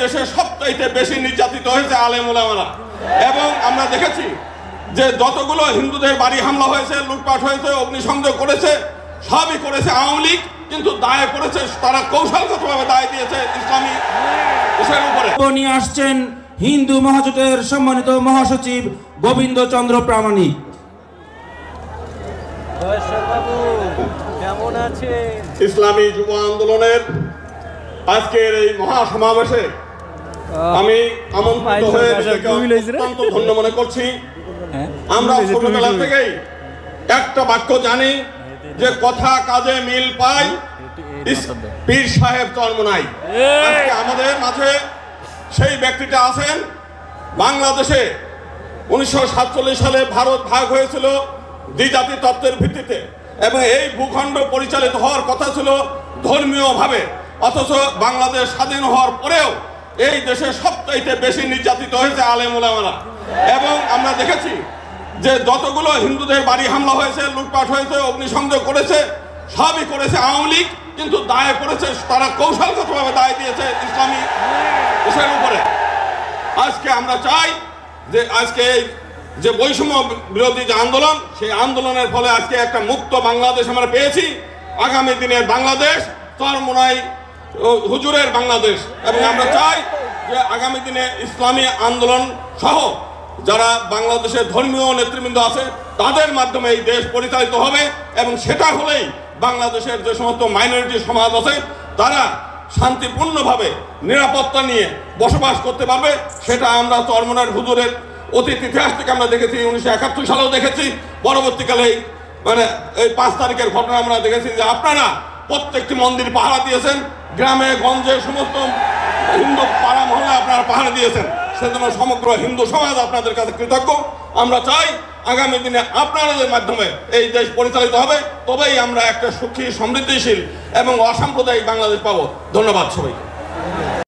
দেশে সবচাইতে বেশি নির্যাতিত হয়েছে আলেম ওলামারা। এবং আমরা দেখেছি যে যতগুলো হিন্দুদের বাড়ি হামলা হয়েছে, লুটপাট হয়েছে, অগ্নিসংযোগ করেছে, সবই করেছে আওয়ামী লীগ, কিন্তু দায় করেছে তারা কৌশলগতভাবে দায় দিয়েছে ইসলামী বিষয়ের উপরে। নিয়ে আসছেন হিন্দু মহাজোটের সম্মানিত মহাসচিব গোবিন্দ চন্দ্র প্রামাণিক। ইসলামী যুব আন্দোলনের আজকের এই মহাসমাবেশে আমি আমন্ত্রিত হয়ে অত্যন্ত ধন্য মনে করছি। আমরা ছোটবেলা থেকেই একটা বাক্য জানি যে কথা কাজে মিল পাই, পীর সাহেব চরমোনাই। আজকে আমাদের মাঝে সেই ব্যক্তিটা আছেন। বাংলাদেশে 1947 সালে ভারত ভাগ হয়েছিল দ্বিজাতি তত্ত্বের ভিত্তিতে, এবং এই ভূখণ্ড পরিচালিত হওয়ার কথা ছিল ধর্মীয়ভাবে, অথচ বাংলাদেশ স্বাধীন হওয়ার পরেও এই দেশে সবচাইতে বেশি নির্যাতিত হয়েছে আলেম ওলামারা। এবং আমরা দেখেছি যে যতগুলো হিন্দুদের বাড়ি হামলা হয়েছে, লুটপাট হয়েছে, অগ্নিসংযোগ করেছে, সবই করেছে আওয়ামী লীগ, কিন্তু দায় করেছে তারা কৌশলগতভাবে দায় দিয়েছে ইসলামী বিষয়ের উপরে। আজকে আমরা চাই যে আজকে যে বৈষম্য বিরোধী যে আন্দোলন, সেই আন্দোলনের ফলে আজকে একটা মুক্ত বাংলাদেশ আমরা পেয়েছি। আগামী দিনের বাংলাদেশ চরমোনাই হুজুরের বাংলাদেশ। এবং আমরা চাই যে আগামী দিনে ইসলামী আন্দোলন সহ যারা বাংলাদেশের ধর্মীয় নেতৃবৃন্দ আছে তাদের মাধ্যমে এই দেশ পরিচালিত হবে, এবং সেটা হলেই বাংলাদেশের যে সমস্ত মাইনরিটি সমাজ আছে তারা শান্তিপূর্ণভাবে নিরাপত্তা নিয়ে বসবাস করতে পারবে। সেটা আমরা চরমোনাই হুজুরের অতীত ইতিহাস থেকে আমরা দেখেছি, 1971 সালেও দেখেছি। পরবর্তীকালে এই 5 তারিখের ঘটনা আমরা দেখেছি যে আপনারা প্রত্যেকটি মন্দির পাহারা দিয়েছেন, গ্রামে গঞ্জে সমস্ত হিন্দু পাড়া মহল্লা আপনারা পাহারা দিয়েছেন। সেজন্য সমগ্র হিন্দু সমাজ আপনাদের কাছে কৃতজ্ঞ। আমরা চাই আগামী দিনে আপনাদের মাধ্যমে এই দেশ পরিচালিত হবে, তবেই আমরা একটা সুখী, সমৃদ্ধিশীল এবং অসাম্প্রদায়িক বাংলাদেশ পাবো। ধন্যবাদ সবাইকে।